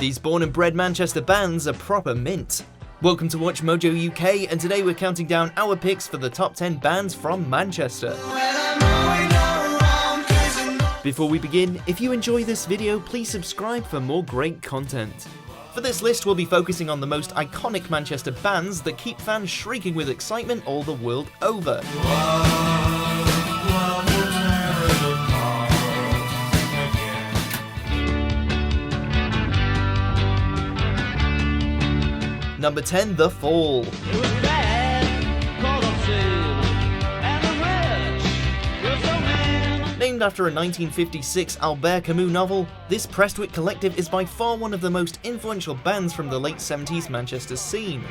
These born and bred Manchester bands are proper mint. Welcome to Watch Mojo UK, and today we're counting down our picks for the top 10 bands from Manchester. Before we begin, if you enjoy this video, please subscribe for more great content. For this list, we'll be focusing on the most iconic Manchester bands that keep fans shrieking with excitement all the world over. Number 10, The Fall. Named after a 1956 Albert Camus novel, this Prestwick collective is by far one of the most influential bands from the late 70s Manchester scene.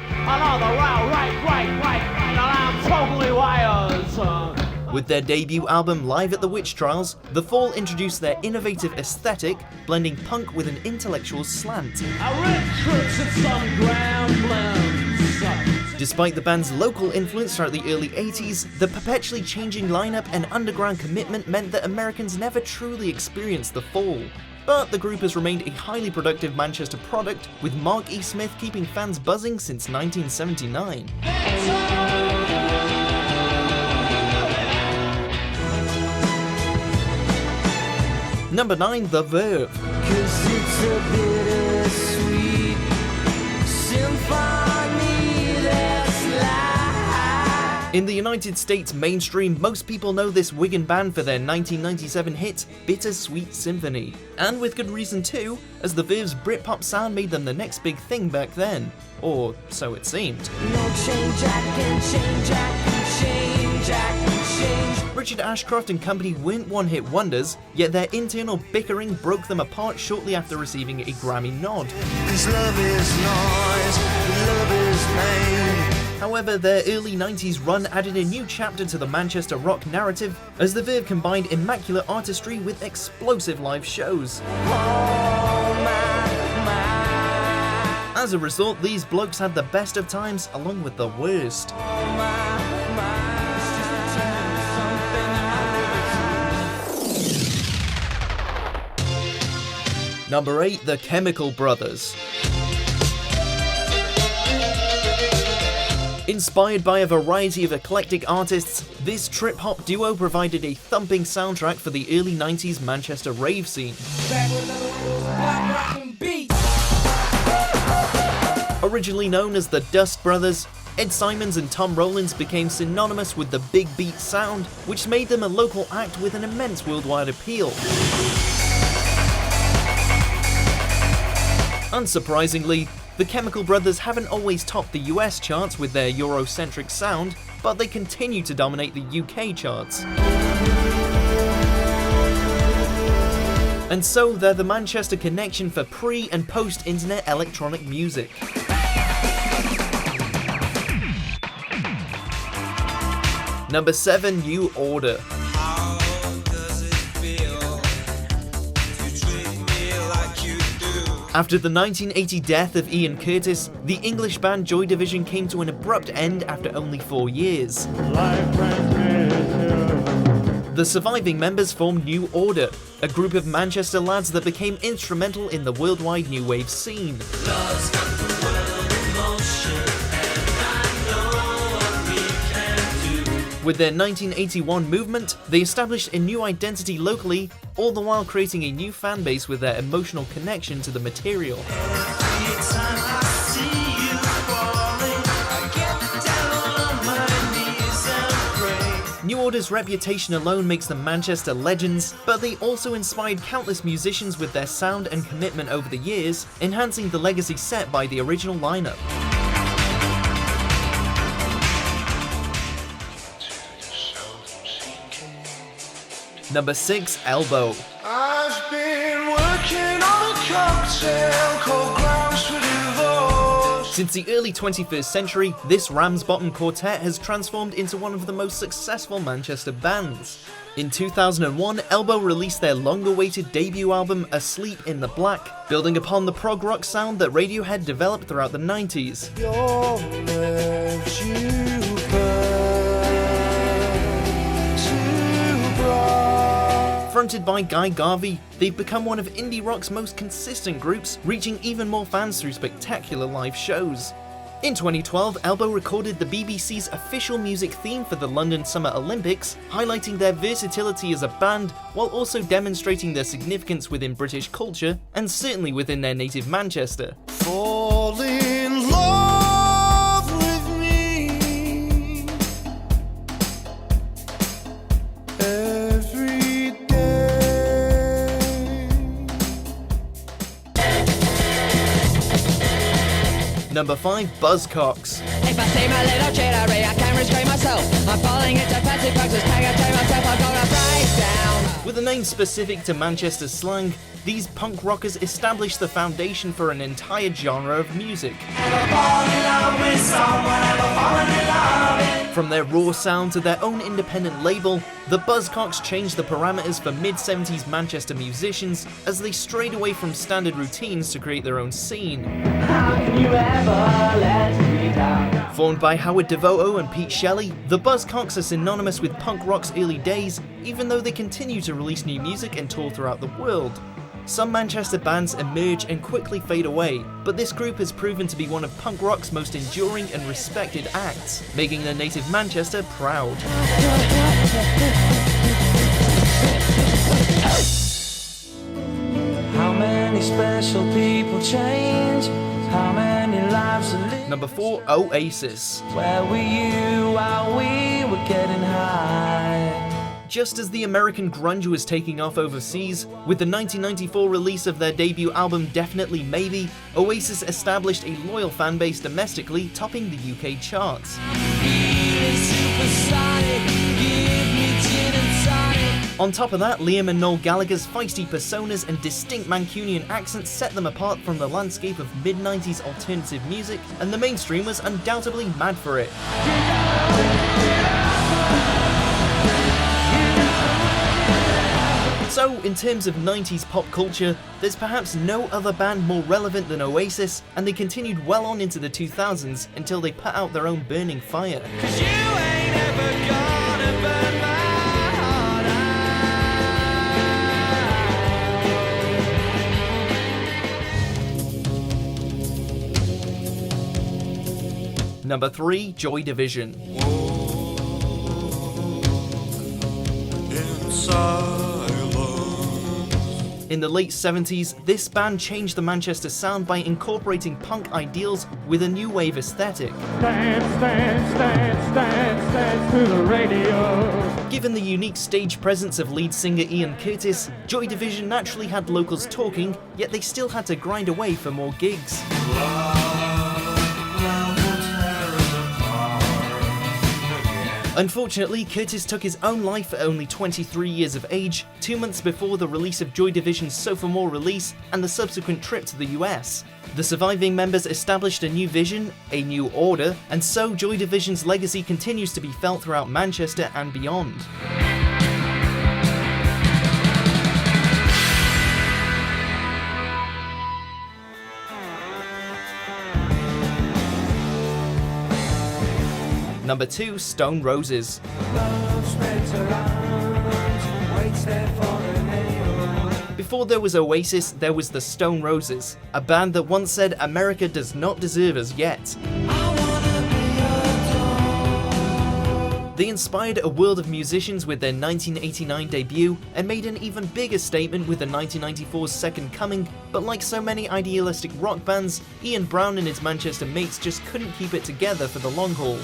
With their debut album Live at the Witch Trials, The Fall introduced their innovative aesthetic, blending punk with an intellectual slant. Despite the band's local influence throughout the early 80s, the perpetually changing lineup and underground commitment meant that Americans never truly experienced The Fall. But the group has remained a highly productive Manchester product, with Mark E. Smith keeping fans buzzing since 1979. Number 9, The Verve. In the United States mainstream, most people know this Wigan band for their 1997 hit, Bittersweet Symphony. And with good reason too, as the Verve's Britpop sound made them the next big thing back then. Or so it seemed. Richard Ashcroft and company weren't one-hit wonders, yet their internal bickering broke them apart shortly after receiving a Grammy nod. However, their early 90s run added a new chapter to the Manchester rock narrative, as the Verve combined immaculate artistry with explosive live shows. As a result, these blokes had the best of times along with the worst. Number 8, The Chemical Brothers. Inspired by a variety of eclectic artists, this trip-hop duo provided a thumping soundtrack for the early 90s Manchester rave scene. Originally known as the Dust Brothers, Ed Simons and Tom Rowlands became synonymous with the big beat sound, which made them a local act with an immense worldwide appeal. Unsurprisingly, the Chemical Brothers haven't always topped the US charts with their Eurocentric sound, but they continue to dominate the UK charts. And so they're the Manchester connection for pre- and post-internet electronic music. Number 7, New Order. After the 1980 death of Ian Curtis, the English band Joy Division came to an abrupt end after only 4 years. The surviving members formed New Order, a group of Manchester lads that became instrumental in the worldwide new wave scene. With their 1981 movement, they established a new identity locally, all the while creating a new fan base with their emotional connection to the material. New Order's reputation alone makes them Manchester legends, but they also inspired countless musicians with their sound and commitment over the years, enhancing the legacy set by the original lineup. Number 6, Elbow. I've been working on a cocktail called Grounds for Divorce. Since the early 21st century, this Ramsbottom quartet has transformed into one of the most successful Manchester bands. In 2001, Elbow released their long-awaited debut album Asleep in the Black, building upon the prog rock sound that Radiohead developed throughout the 90s. Fronted by Guy Garvey, they've become one of indie rock's most consistent groups, reaching even more fans through spectacular live shows. In 2012, Elbow recorded the BBC's official music theme for the London Summer Olympics, highlighting their versatility as a band, while also demonstrating their significance within British culture, and certainly within their native Manchester. Fall in love with me every day. Number 5, Buzzcocks. If I see my little jittery, I can't restrain myself. I'm falling into fancy foxes, can't contain myself, I'm gonna break down. With a name specific to Manchester slang, these punk rockers established the foundation for an entire genre of music. From their raw sound to their own independent label, the Buzzcocks changed the parameters for mid-70s Manchester musicians as they strayed away from standard routines to create their own scene. How can you ever let me down? Formed by Howard Devoto and Pete Shelley, the Buzzcocks are synonymous with punk rock's early days, even though they continue to release new music and tour throughout the world. Some Manchester bands emerge and quickly fade away, but this group has proven to be one of punk rock's most enduring and respected acts, making their native Manchester proud. How many special people change? How many lives are lived? Number 4, Oasis. Where were you while we were getting high? Just as the American grunge was taking off overseas, with the 1994 release of their debut album Definitely Maybe, Oasis established a loyal fanbase domestically, topping the UK charts. On top of that, Liam and Noel Gallagher's feisty personas and distinct Mancunian accents set them apart from the landscape of mid-90s alternative music, and the mainstream was undoubtedly mad for it. So, in terms of 90s pop culture, there's perhaps no other band more relevant than Oasis, and they continued well on into the 2000s until they put out their own Burning Fire. 'Cause you ain't ever gonna burn my heart out. Number 3, Joy Division. In the late 70s, this band changed the Manchester sound by incorporating punk ideals with a new wave aesthetic. Dance to the radio. Given the unique stage presence of lead singer Ian Curtis, Joy Division naturally had locals talking, yet they still had to grind away for more gigs. Unfortunately, Curtis took his own life at only 23 years of age, 2 months before the release of Joy Division's Sophomore release and the subsequent trip to the US. The surviving members established a new vision, a new order, and so Joy Division's legacy continues to be felt throughout Manchester and beyond. Number 2, Stone Roses. Before there was Oasis, there was the Stone Roses, a band that once said America does not deserve us yet. They inspired a world of musicians with their 1989 debut and made an even bigger statement with the 1994's Second Coming, but like so many idealistic rock bands, Ian Brown and his Manchester mates just couldn't keep it together for the long haul.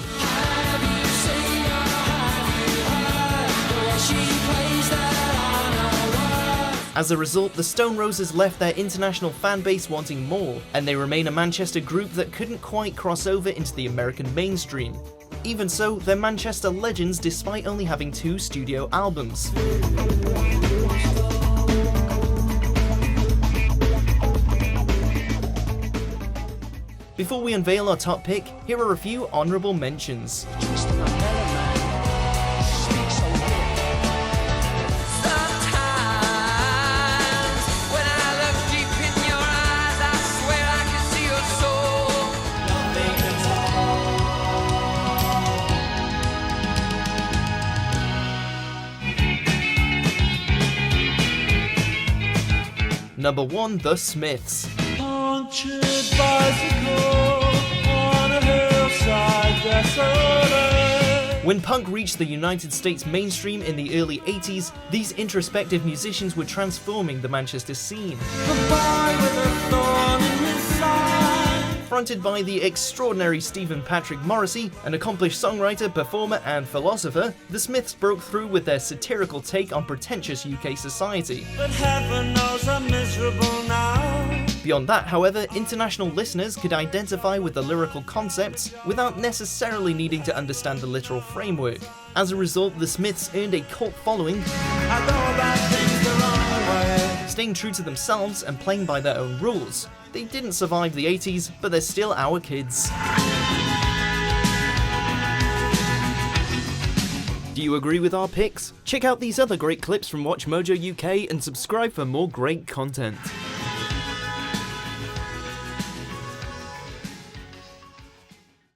As a result, the Stone Roses left their international fan base wanting more, and they remain a Manchester group that couldn't quite cross over into the American mainstream. Even so, they're Manchester legends despite only having 2 studio albums. Before we unveil our top pick, here are a few honourable mentions. Number 1, The Smiths. Punctured bicycle on a hillside desolate. When punk reached the United States mainstream in the early 80s, these introspective musicians were transforming the Manchester scene. The boy with a thorn in his side. Fronted by the extraordinary Stephen Patrick Morrissey, an accomplished songwriter, performer and philosopher, the Smiths broke through with their satirical take on pretentious UK society. But heaven knows I'm miserable now. Beyond that, however, international listeners could identify with the lyrical concepts without necessarily needing to understand the literal framework. As a result, the Smiths earned a cult following, I know about things the wrong way. staying true to themselves and playing by their own rules. They didn't survive the 80s, but they're still our kids. Do you agree with our picks? Check out these other great clips from Watch Mojo UK and subscribe for more great content.